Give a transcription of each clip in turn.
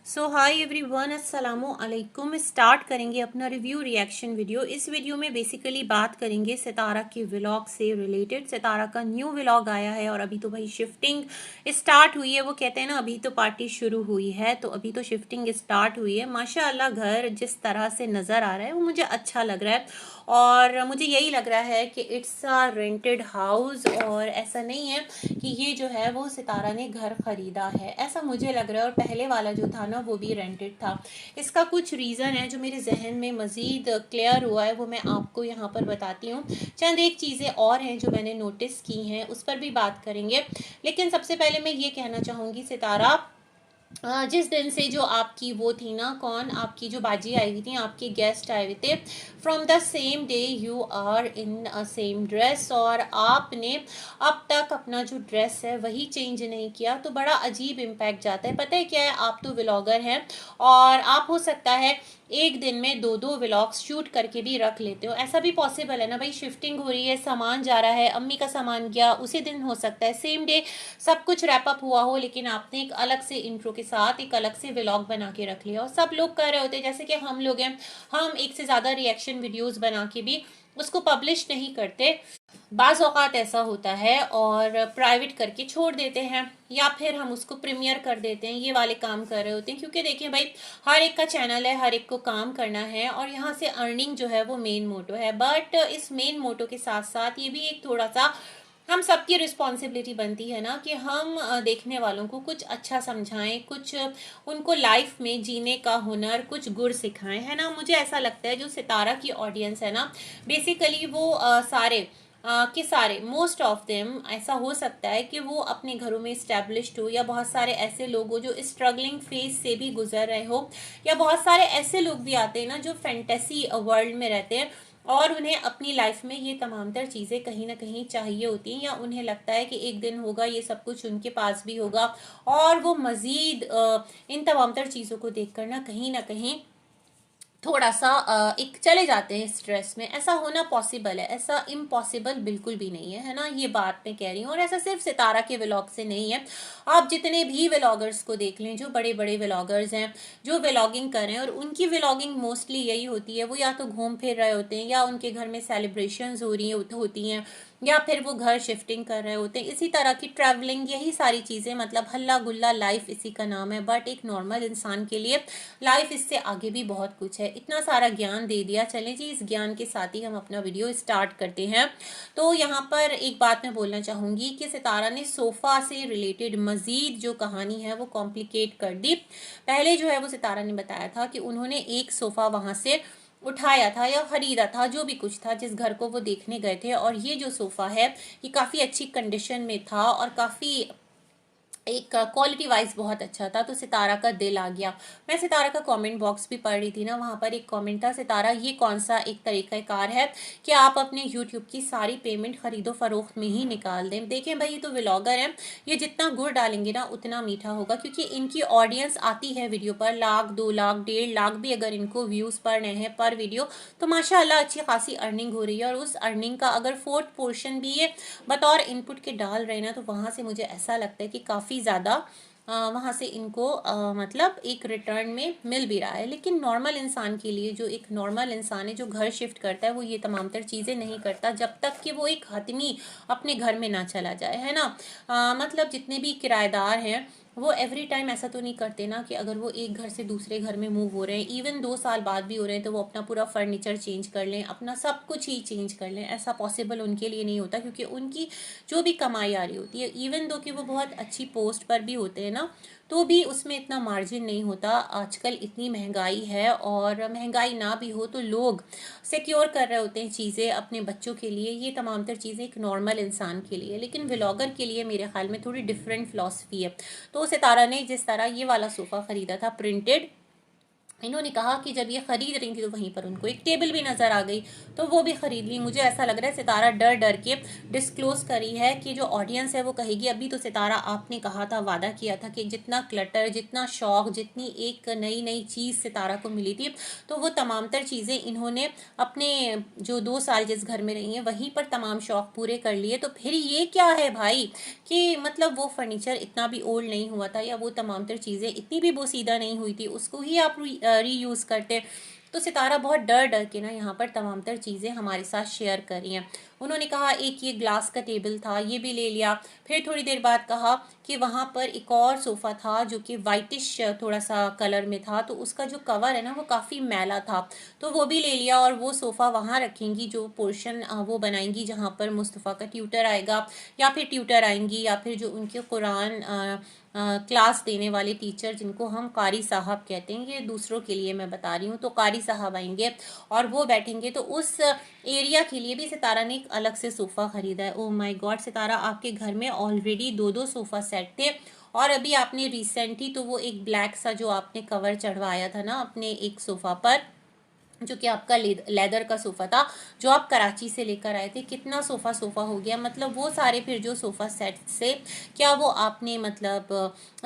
सो hi everyone, अस्सलामु अलैकुम। Start करेंगे अपना रिव्यू रिएक्शन वीडियो। इस वीडियो में बेसिकली बात करेंगे सितारा के व्लॉग से रिलेटेड। सितारा का न्यू व्लॉग आया है और अभी तो भाई शिफ्टिंग स्टार्ट हुई है। वो कहते हैं ना, अभी तो पार्टी शुरू हुई है, तो अभी तो शिफ्टिंग स्टार्ट हुई है। माशाअल्लाह घर जिस तरह से नज़र आ रहा है वो मुझे अच्छा लग रहा है और मुझे यही लग रहा है कि इट्स अ रेंटेड हाउस और ऐसा नहीं है कि ये जो है वो सितारा ने घर ख़रीदा है, ऐसा मुझे लग रहा है। और पहले वाला जो था ना वो भी रेंटेड था। इसका कुछ रीज़न है जो मेरे जहन में मज़ीद क्लियर हुआ है, वो मैं आपको यहाँ पर बताती हूँ। चंद एक चीज़ें और हैं जो मैंने नोटिस की हैं, उस पर भी बात करेंगे। लेकिन सबसे पहले मैं ये कहना चाहूँगी, सितारा जिस दिन से जो आपकी वो थी ना, कौन आपकी जो बाजी आई हुई थी, आपके गेस्ट आए हुए थे, from the same day you are in a same dress, और आपने अब तक अपना जो ड्रेस है वही चेंज नहीं किया, तो बड़ा अजीब इम्पैक्ट जाता है। पता है क्या है, आप तो व्लॉगर हैं और आप हो सकता है एक दिन में दो दो व्लॉग्स शूट करके भी रख लेते हो, ऐसा भी पॉसिबल है ना भाई। शिफ्टिंग हो रही है, सामान जा रहा है, अम्मी का सामान गया, उसी दिन हो सकता है सेम डे सब कुछ रैप अप हुआ हो, लेकिन आपने एक अलग से इंट्रो के साथ एक अलग से व्लॉग बना के रख लिया। और सब लोग कर रहे होते हैं, जैसे कि हम लोग हैं, हम एक से ज़्यादा रिएक्शन वीडियोस बना के भी उसको पब्लिश नहीं करते। बाज़ औक़ात ऐसा होता है और प्राइवेट करके छोड़ देते हैं, या फिर हम उसको प्रीमियर कर देते हैं, ये वाले काम कर रहे होते हैं। क्योंकि देखिए भाई, हर एक का चैनल है, हर एक को काम करना है और यहाँ से अर्निंग जो है वो मेन मोटो है। बट इस मेन मोटो के साथ साथ ये भी एक थोड़ा सा हम सबकी रिस्पॉन्सिबिलिटी बनती है ना कि हम देखने वालों को कुछ अच्छा समझाएं, कुछ उनको लाइफ में जीने का हुनर, कुछ गुर सिखाएं, है ना। मुझे ऐसा लगता है जो सितारा की ऑडियंस है ना, बेसिकली वो सारे के सारे, मोस्ट ऑफ देम, ऐसा हो सकता है कि वो अपने घरों में इस्टेब्लिश्ड हो, या बहुत सारे ऐसे लोग हो जो स्ट्रगलिंग फेज से भी गुजर रहे हो, या बहुत सारे ऐसे लोग भी आते हैं ना जो फैंटेसी वर्ल्ड में रहते हैं और उन्हें अपनी लाइफ में ये तमाम तर चीज़ें कहीं ना कहीं चाहिए होती हैं, या उन्हें लगता है कि एक दिन होगा ये सब कुछ उनके पास भी होगा, और वो मज़ीद इन तमाम तर चीज़ों को देख कर ना कहीं थोड़ा सा एक चले जाते हैं स्ट्रेस में। ऐसा होना पॉसिबल है, ऐसा इम्पॉसिबल बिल्कुल भी नहीं है, है ना। ये बात मैं कह रही हूँ, और ऐसा सिर्फ सितारा के व्लॉग से नहीं है। आप जितने भी व्लॉगर्स को देख लें, जो बड़े बड़े व्लॉगर्स हैं जो व्लॉगिंग कर रहे हैं, और उनकी व्लॉगिंग मोस्टली यही होती है, वो या तो घूम फिर रहे होते हैं, या उनके घर में सेलिब्रेशंस हो रही होती हैं, या फिर वो घर शिफ्टिंग कर रहे होते हैं, इसी तरह की ट्रैवलिंग, यही सारी चीज़ें, मतलब हल्ला गुल्ला लाइफ इसी का नाम है। बट एक नॉर्मल इंसान के लिए लाइफ इससे आगे भी बहुत कुछ है। इतना सारा ज्ञान दे दिया, चलें जी, इस ज्ञान के साथ ही हम अपना वीडियो स्टार्ट करते हैं। तो यहाँ पर एक बात मैं बोलना चाहूँगी कि सितारा ने सोफ़ा से रिलेटेड मज़ीद जो कहानी है वो कॉम्प्लिकेट कर दी। पहले जो है वो सितारा ने बताया था कि उन्होंने एक सोफ़ा वहाँ से उठाया था या खरीदा था, जो भी कुछ था, जिस घर को वो देखने गए थे, और ये जो सोफ़ा है ये काफ़ी अच्छी कंडीशन में था और काफ़ी एक क्वालिटी वाइज बहुत अच्छा था, तो सितारा का दिल आ गया। मैं सितारा का कमेंट बॉक्स भी पढ़ रही थी ना, वहाँ पर एक कमेंट था, सितारा ये कौन सा एक तरीक़ाकार है कि आप अपने यूट्यूब की सारी पेमेंट खरीदो फरोख्त में ही निकाल दें। देखें भाई, ये तो व्लॉगर हैं, ये जितना गुड़ डालेंगे ना उतना मीठा होगा, क्योंकि इनकी ऑडियंस आती है वीडियो पर 1,00,000, 2,00,000, 1,50,000 भी अगर इनको व्यूज़ पड़ रहे हैं पर वीडियो, तो माशाल्लाह अच्छी खासी अर्निंग हो रही है। और उस अर्निंग का अगर 4th पोर्शन भी ये बतौर इनपुट के डाल रहे हैं ना, तो वहाँ से मुझे ऐसा लगता है कि काफ़ी ज़्यादा वहाँ से इनको मतलब एक रिटर्न में मिल भी रहा है। लेकिन नॉर्मल इंसान के लिए, जो एक नॉर्मल इंसान है जो घर शिफ्ट करता है, वो ये तमाम तर चीज़ें नहीं करता जब तक कि वो एक हतमी अपने घर में ना चला जाए, है ना। मतलब जितने भी किराएदार हैं वो एवरी टाइम ऐसा तो नहीं करते ना कि अगर वो एक घर से दूसरे घर में मूव हो रहे हैं, इवन 2 साल बाद भी हो रहे हैं, तो वो अपना पूरा फर्नीचर चेंज कर लें, अपना सब कुछ ही चेंज कर लें। ऐसा पॉसिबल उनके लिए नहीं होता, क्योंकि उनकी जो भी कमाई आ रही होती है, इवन दो कि वो बहुत अच्छी पोस्ट पर भी होते हैं ना, तो भी उसमें इतना मार्जिन नहीं होता। आजकल इतनी महंगाई है, और महंगाई ना भी हो तो लोग सिक्योर कर रहे होते हैं चीज़ें अपने बच्चों के लिए, ये तमाम तर चीज़ें एक नॉर्मल इंसान के लिए। लेकिन व्लॉगर के लिए मेरे ख्याल में थोड़ी डिफरेंट फ़िलॉसफी है। तो सितारा ने जिस तरह ये वाला सोफ़ा ख़रीदा था प्रिंटेड, इन्होंने कहा कि जब ये खरीद रही थी तो वहीं पर उनको एक टेबल भी नज़र आ गई, तो वो भी खरीद ली। मुझे ऐसा लग रहा है सितारा डर डर के डिस्क्लोज करी है कि जो ऑडियंस है वो कहेगी अभी तो सितारा आपने कहा था, वादा किया था कि जितना क्लटर, जितना शौक, जितनी एक नई नई चीज़ सितारा को मिली थी, तो वो तमाम तर चीज़ें इन्होंने अपने जो 2 साल जिस घर में रही हैं वहीं पर तमाम शौक पूरे कर लिए। तो फिर ये क्या है भाई कि मतलब वो फर्नीचर इतना भी ओल्ड नहीं हुआ था, या वो तमाम तर चीज़ें इतनी भी बोसीदा नहीं हुई थी, उसको ही आप रीयूज़ करते। तो सितारा बहुत डर डर के ना यहाँ पर तमाम तर चीज़ें हमारे साथ शेयर कर रही हैं। उन्होंने कहा एक ये ग्लास का टेबल था, ये भी ले लिया। फिर थोड़ी देर बाद कहा कि वहाँ पर एक और सोफ़ा था जो कि वाइटिश थोड़ा सा कलर में था, तो उसका जो कवर है ना वो काफ़ी मैला था, तो वो भी ले लिया। और वो सोफ़ा वहाँ रखेंगी, जो पोर्शन वो बनाएंगी जहाँ पर मुस्तफ़ा का ट्यूटर आएगा, या फिर ट्यूटर आएंगी, या फिर जो उनके कुरान क्लास देने वाले टीचर, जिनको हम कारी साहब कहते हैं, ये दूसरों के लिए मैं बता रही हूँ, तो कारी साहब आएंगे और वो बैठेंगे। तो उस एरिया के लिए भी सितारा ने एक अलग से सोफ़ा ख़रीदा है। ओह माय गॉड सितारा, आपके घर में ऑलरेडी 2-2 सोफ़ा सेट थे, और अभी आपने रिसेंटली तो वो एक ब्लैक सा जो आपने कवर चढ़वाया था ना अपने एक सोफ़ा पर, जो कि आपका लेदर का सोफ़ा था, जो आप कराची से लेकर आए थे। कितना सोफ़ा हो गया, मतलब वो सारे फिर जो सोफ़ा सेट से क्या वो आपने मतलब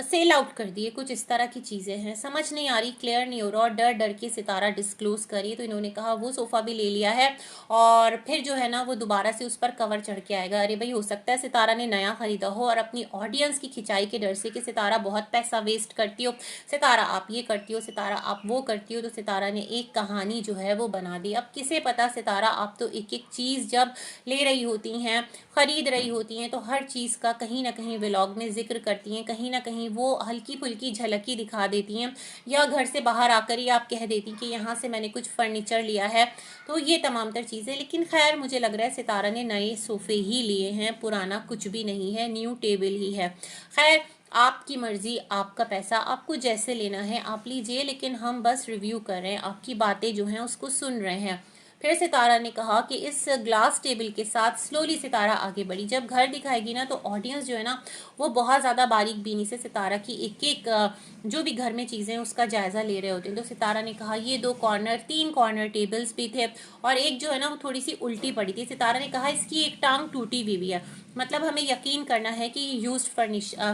सेल आउट कर दिए, कुछ इस तरह की चीज़ें हैं। समझ नहीं आ रही, क्लियर नहीं हो रहा, और डर डर के सितारा डिस्क्लोज करिए। तो इन्होंने कहा वो सोफ़ा भी ले लिया है, और फिर जो है ना वो दोबारा से उस पर कवर चढ़ के आएगा। अरे भाई, हो सकता है सितारा ने नया ख़रीदा हो और अपनी ऑडियंस की खिंचाई के डर से कि सितारा बहुत पैसा वेस्ट करती हो, सितारा आप ये करती हो, सितारा आप वो करती हो, तो सितारा ने एक कहानी जो है वो बना दी। अब किसे पता सितारा, आप तो एक एक चीज़ जब ले रही होती हैं, ख़रीद रही होती हैं, तो हर चीज़ का कहीं ना कहीं व्लॉग में जिक्र करती हैं, कहीं ना कहीं वो हल्की फुल्की झलकी दिखा देती हैं, या घर से बाहर आकर ही आप कह देती कि यहाँ से मैंने कुछ फर्नीचर लिया है। तो ये तमाम तर चीज़ें, लेकिन खैर मुझे लग रहा है सितारा ने नए सोफ़े ही लिए हैं, पुराना कुछ भी नहीं है, न्यू टेबल ही है। खैर आपकी मर्ज़ी, आपका पैसा, आपको जैसे लेना है आप लीजिए, लेकिन हम बस रिव्यू कर रहे हैं, आपकी बातें जो हैं उसको सुन रहे हैं। फिर सितारा ने कहा कि इस ग्लास टेबल के साथ स्लोली सितारा आगे बढ़ी। जब घर दिखाएगी ना तो ऑडियंस जो है ना वो बहुत ज़्यादा बारीक बीनी से सितारा की एक एक जो भी घर में चीज़ें उसका जायज़ा ले रहे होते हैं। तो सितारा ने कहा ये 3 कॉर्नर टेबल्स भी थे, और एक जो है ना वो थोड़ी सी उल्टी पड़ी थी। सितारा ने कहा इसकी एक टांग टूटी हुई भी है, मतलब हमें यकीन करना है कि यूज्ड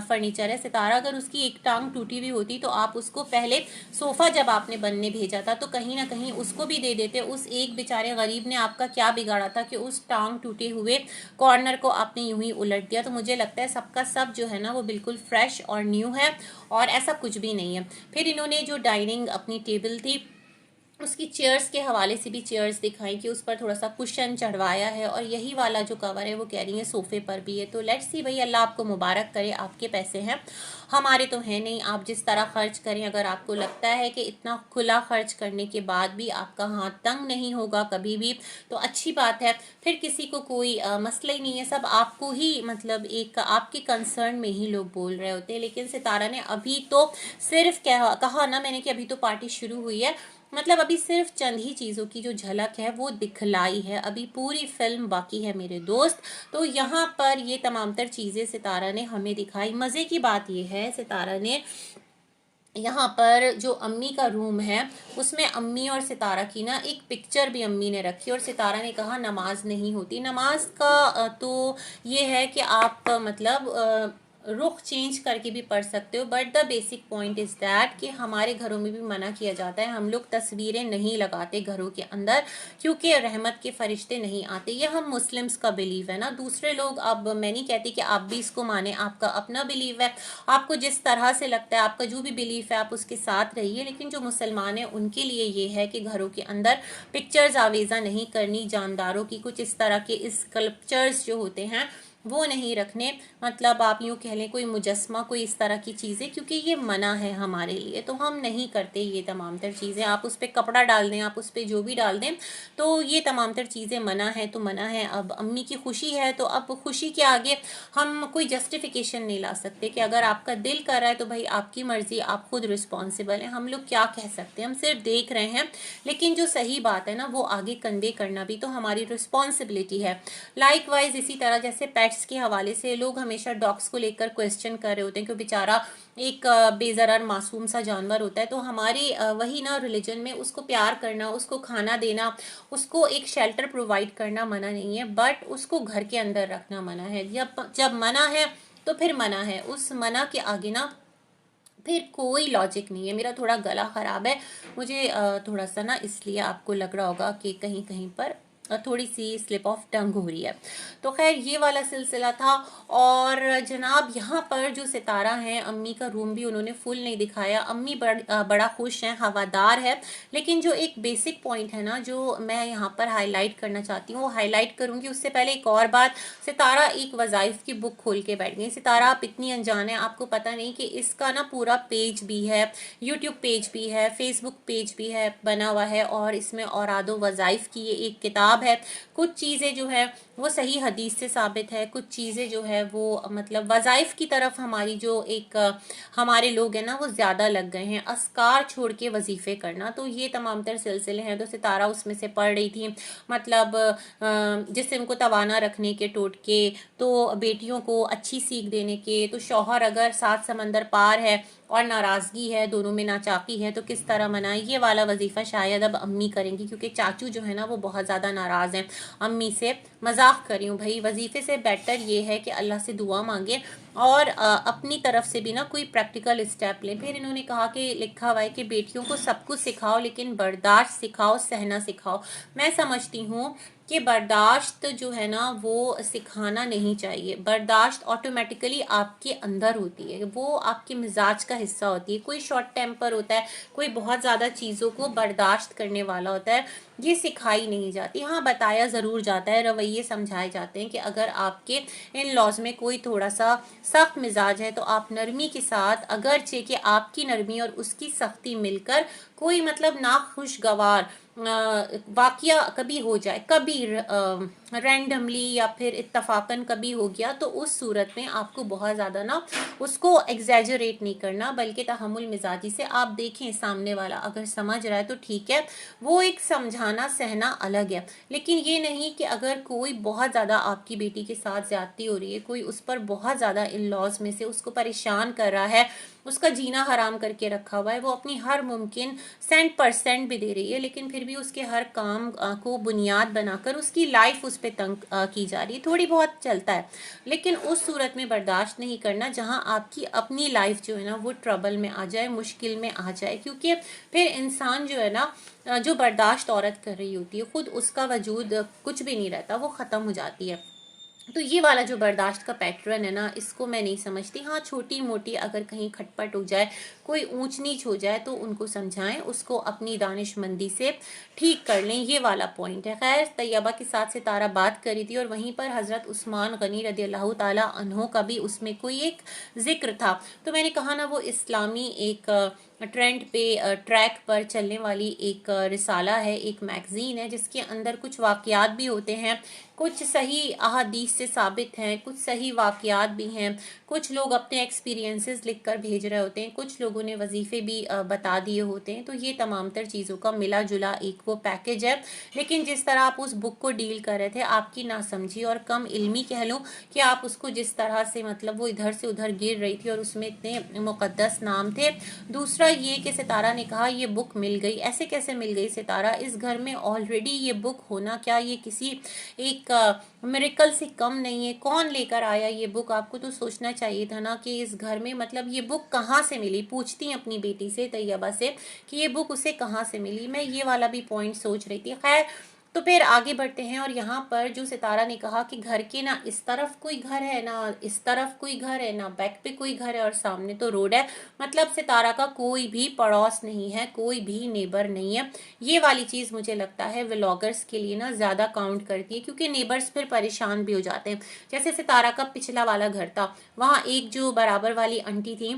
फर्नीचर है। सितारा, अगर उसकी एक टांग टूटी हुई होती तो आप उसको पहले सोफ़ा जब आपने बनने भेजा था तो कहीं ना कहीं उसको भी दे देते। उस एक बेचारे गरीब ने आपका क्या बिगाड़ा था कि उस टांग टूटे हुए कॉर्नर को आपने यूं ही उलट दिया। तो मुझे लगता है सबका सब जो है ना वो बिल्कुल फ्रेश और न्यू है, और ऐसा कुछ भी नहीं है। फिर इन्होंने जो डाइनिंग अपनी टेबल थी उसकी चेयर्स के हवाले से भी चेयर्स दिखाई कि उस पर थोड़ा सा कुशन चढ़वाया है, और यही वाला जो कवर है वो कह रही है सोफ़े पर भी है। तो लेट्स सी भाई, अल्लाह आपको मुबारक करे, आपके पैसे हैं, हमारे तो हैं नहीं। आप जिस तरह खर्च करें, अगर आपको लगता है कि इतना खुला खर्च करने के बाद भी आपका हाथ तंग नहीं होगा कभी भी, तो अच्छी बात है। फिर किसी को कोई मसला ही नहीं है, सब आपको ही मतलब एक आपके कंसर्न में ही लोग बोल रहे होते हैं। लेकिन सितारा ने अभी तो सिर्फ कहा ना मैंने कि अभी तो पार्टी शुरू हुई है, मतलब अभी सिर्फ चंद ही चीज़ों की जो झलक है वो दिखलाई है, अभी पूरी फिल्म बाकी है मेरे दोस्त। तो यहाँ पर ये तमाम तर चीज़ें सितारा ने हमें दिखाई। मज़े की बात ये है सितारा ने यहाँ पर जो अम्मी का रूम है उसमें अम्मी और सितारा की ना एक पिक्चर भी अम्मी ने रखी, और सितारा ने कहा नमाज नहीं होती। नमाज का तो ये है कि आप मतलब रुख चेंज करके भी पढ़ सकते हो, but the basic point is that कि हमारे घरों में भी मना किया जाता है, हम लोग तस्वीरें नहीं लगाते घरों के अंदर, क्योंकि रहमत के फरिश्ते नहीं आते। ये हम मुस्लिम्स का बिलीव है ना, दूसरे लोग, अब मैं नहीं कहती कि आप भी इसको माने, आपका अपना बिलीव है, आपको जिस तरह से लगता है, आपका जो भी बिलीफ है आप उसके साथ रहिए। लेकिन जो मुसलमान हैं उनके लिए ये है कि घरों के अंदर पिक्चर्स आवेज़ा नहीं करनी, जानदारों की कुछ इस तरह के स्कल्पचर्स जो होते हैं वो नहीं रखने, मतलब आप यूँ कह लें कोई मुजस्मा, कोई इस तरह की चीज़ें, क्योंकि ये मना है हमारे लिए, तो हम नहीं करते ये तमाम तर चीज़ें। आप उस पर कपड़ा डाल दें, आप उस पर जो भी डाल दें, तो ये तमाम तर चीज़ें मना है तो मना है। अब अम्मी की खुशी है तो अब खुशी के आगे हम कोई जस्टिफिकेशन नहीं ला सकते कि अगर आपका दिल कर रहा है तो भाई आपकी मर्ज़ी, आप खुद रिस्पॉन्सिबल हैं, हम लोग क्या कह सकते हैं, हम सिर्फ देख रहे हैं। लेकिन जो सही बात है ना वो आगे कन्वे करना भी तो हमारी रिस्पॉन्सिबिलिटी है। लाइक वाइज इसी तरह जैसे पेट पेट्स के हवाले से लोग हमेशा डॉग्स को लेकर क्वेश्चन कर रहे होते हैं कि बेचारा एक बेज़रर मासूम सा जानवर होता है। तो हमारी वही ना रिलीजन में उसको प्यार करना, उसको खाना देना, उसको एक शेल्टर प्रोवाइड करना मना नहीं है, बट उसको घर के अंदर रखना मना है। जब मना है तो फिर मना है, उस मना के आगे ना फिर कोई लॉजिक नहीं है। मेरा थोड़ा गला ख़राब है, मुझे थोड़ा सा ना इसलिए आपको लग रहा होगा कि कहीं कहीं पर थोड़ी सी स्लिप ऑफ टंग हो रही है। तो खैर ये वाला सिलसिला था। और जनाब यहाँ पर जो सितारा हैं, अम्मी का रूम भी उन्होंने फुल नहीं दिखाया। अम्मी बड़ा खुश हैं, हवादार है। लेकिन जो एक बेसिक पॉइंट है ना जो मैं यहाँ पर हाईलाइट करना चाहती हूँ वो हाईलाइट करूँगी। उससे पहले एक और बात, सितारा एक वज़ाइफ की बुक खोल के बैठ गई। सितारा आप इतनी अनजान है, आपको पता नहीं कि इसका ना पूरा पेज भी है, यूट्यूब पेज भी है, फेसबुक पेज भी है बना हुआ है, और इसमें औरादो वज़ाइफ की ये एक किताब है। कुछ चीज़ें जो है वो सही हदीस से साबित है, कुछ चीज़ें जो है वो मतलब वज़ाइफ की तरफ हमारी जो एक हमारे लोग हैं ना वो ज़्यादा लग गए हैं, अस्कार छोड़ के वजीफ़े करना। तो ये तमाम तर सिलसिले हैं। तो सितारा उसमें से पढ़ रही थी, मतलब जिस्म को तवाना रखने के टोटके, तो बेटियों को अच्छी सीख देने के, तो शौहर अगर 7 समंदर पार है और नाराज़गी है, दोनों में नाचाकी है, तो किस तरह मनाएं। ये वाला वजीफ़ा शायद अब अम्मी करेंगी, क्योंकि चाचू जो है ना वो बहुत ज़्यादा नाराज़ हैं अम्मी से। मजाक कर रही हूँ भाई, वजीफ़े से बेटर ये है कि अल्लाह से दुआ मांगे और अपनी तरफ से भी ना कोई प्रैक्टिकल स्टेप लें। फिर इन्होंने कहा कि लिखा हुआ है कि बेटियों को सब कुछ सिखाओ लेकिन बर्दाश्त सिखाओ, सहना सिखाओ। मैं समझती हूँ कि बर्दाश्त जो है ना वो सिखाना नहीं चाहिए। बर्दाश्त ऑटोमेटिकली आपके अंदर होती है, वो आपके मिजाज का हिस्सा होती है। कोई शॉर्ट टेम्पर होता है, कोई बहुत ज़्यादा चीज़ों को बर्दाश्त करने वाला होता है, ये सिखाई नहीं जाती। हाँ, बताया ज़रूर जाता है, रवैये समझाए जाते हैं कि अगर आपके इन लॉज में कोई थोड़ा सा सख्त मिजाज है तो आप नरमी के साथ, अगरचे कि आपकी नरमी और उसकी सख्ती मिलकर कोई मतलब नाखुशगवार वाकया कभी हो जाए, कभी रैंडमली या फिर इत्तफाकन कभी हो गया, तो उस सूरत में आपको बहुत ज़्यादा ना उसको एग्जैजरेट नहीं करना, बल्कि तहम्मुल मिजाजी से आप देखें सामने वाला अगर समझ रहा है तो ठीक है, वो एक समझाना सहना अलग है। लेकिन ये नहीं कि अगर कोई बहुत ज़्यादा आपकी बेटी के साथ ज्यादती हो रही है, कोई उस पर बहुत ज़्यादा इन लॉज में से उसको परेशान कर रहा है, उसका जीना हराम करके रखा हुआ है, वो अपनी हर मुमकिन 100% भी दे रही है, लेकिन फिर भी उसके हर काम को बुनियाद बनाकर उसकी लाइफ उस पर तंग की जा रही है। थोड़ी बहुत चलता है, लेकिन उस सूरत में बर्दाश्त नहीं करना जहां आपकी अपनी लाइफ जो है ना वो ट्रबल में आ जाए, मुश्किल में आ जाए। क्योंकि फिर इंसान जो है ना, जो बर्दाश्त औरत कर रही होती है, खुद उसका वजूद कुछ भी नहीं रहता, वो ख़त्म हो जाती है। तो ये वाला जो बर्दाश्त का पैटर्न है ना, इसको मैं नहीं समझती। हाँ, छोटी मोटी अगर कहीं खटपट हो जाए, कोई ऊंच नीच हो जाए, तो उनको समझाएं, उसको अपनी दानिशमंदी से ठीक कर लें, ये वाला पॉइंट है। खैर, तैयबा के साथ सितारा बात करी थी और वहीं पर हज़रत उस्मान गनी रदी अल्लाह ताला अन्हो का भी उसमें कोई एक जिक्र था। तो मैंने कहा ना, वो इस्लामी एक ट्रेंड पे ट्रैक पर चलने वाली एक रिसाला है, एक मैगज़ीन है, जिसके अंदर कुछ वाक़यात भी होते हैं, कुछ सही अहादीस से साबित हैं, कुछ सही वाक़यात भी हैं, कुछ लोग अपने एक्सपीरियंसेस लिख कर भेज रहे होते हैं, कुछ लोगों ने वजीफ़े भी बता दिए होते हैं। तो ये तमाम तर चीज़ों का मिला जुला एक वो पैकेज है। लेकिन जिस तरह आप उस बुक को डील कर रहे थे, आपकी नासमझी और कम इल्मी कह लूँ कि आप उसको जिस तरह से मतलब वो इधर से उधर गिर रही थी और उसमें इतने मुक़द्दस नाम थे। दूसरा ये कि सितारा ने कहा ये बुक मिल गई, ऐसे कैसे मिल गई सितारा? इस घर में ऑलरेडी ये बुक होना, क्या ये किसी एक मिरेकल से कम नहीं है? कौन लेकर आया ये बुक? आपको तो सोचना चाहिए था ना कि इस घर में मतलब ये बुक कहाँ से मिली। पूछती अपनी बेटी से, तैयबा से, कि ये बुक उसे कहाँ से मिली। मैं ये वाला भी पॉइंट सोच रही थी। खैर, तो फिर आगे बढ़ते हैं। और यहाँ पर जो सितारा ने कहा कि घर के ना इस तरफ कोई घर है, ना इस तरफ कोई घर है, ना बैक पे कोई घर है और सामने तो रोड है, मतलब सितारा का कोई भी पड़ोस नहीं है, कोई भी नेबर नहीं है। ये वाली चीज़ मुझे लगता है व्लॉगर्स के लिए ना ज़्यादा काउंट करती है, क्योंकि नेबर्स फिर परेशान भी हो जाते हैं। जैसे सितारा का पिछला वाला घर था, वहाँ एक जो बराबर वाली आंटी थी,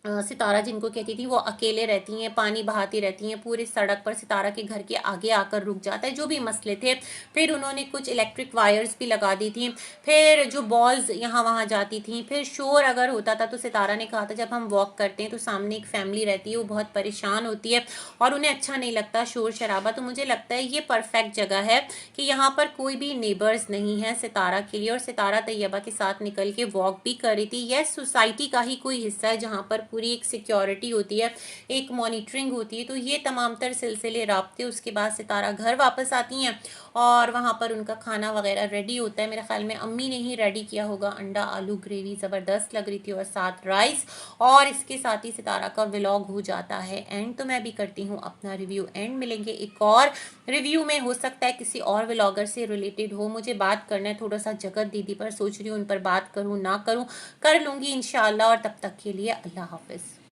सितारा जिनको कहती थी वो अकेले रहती हैं, पानी बहाती रहती हैं, पूरी सड़क पर सितारा के घर के आगे आकर रुक जाता है, जो भी मसले थे। फिर उन्होंने कुछ इलेक्ट्रिक वायर्स भी लगा दी थी, फिर जो बॉल्स यहाँ वहाँ जाती थी, फिर शोर अगर होता था तो सितारा ने कहा था जब हम वॉक करते हैं तो सामने एक फैमिली रहती है, वो बहुत परेशान होती है और उन्हें अच्छा नहीं लगता शोर शराबा। तो मुझे लगता है ये परफेक्ट जगह है कि यहाँ पर कोई भी नेबर्स नहीं है सितारा के लिए, और सितारा तैयबा के साथ निकल के वॉक भी कर रही थी। यह सोसाइटी का ही कोई हिस्सा है जहाँ पर पूरी एक सिक्योरिटी होती है, एक मॉनिटरिंग होती है। तो ये तमाम तर सिलसिले राब्ते, उसके बाद सितारा घर वापस आती हैं और वहाँ पर उनका खाना वगैरह रेडी होता है। मेरे ख्याल में अम्मी ने ही रेडी किया होगा, अंडा आलू ग्रेवी ज़बरदस्त लग रही थी और साथ राइस, और इसके साथ ही सितारा का व्लॉग हो जाता है एंड। तो मैं भी करती हूँ अपना रिव्यू एंड। मिलेंगे एक और रिव्यू में, हो सकता है किसी और व्लॉगर से रिलेटेड हो। मुझे बात करना है थोड़ा सा जगत दीदी पर, सोच रही हूँ उन पर बात करूँ ना करूँ, कर लूँगी इंशाल्लाह। और तब तक के लिए अल्लाह हाफिज़।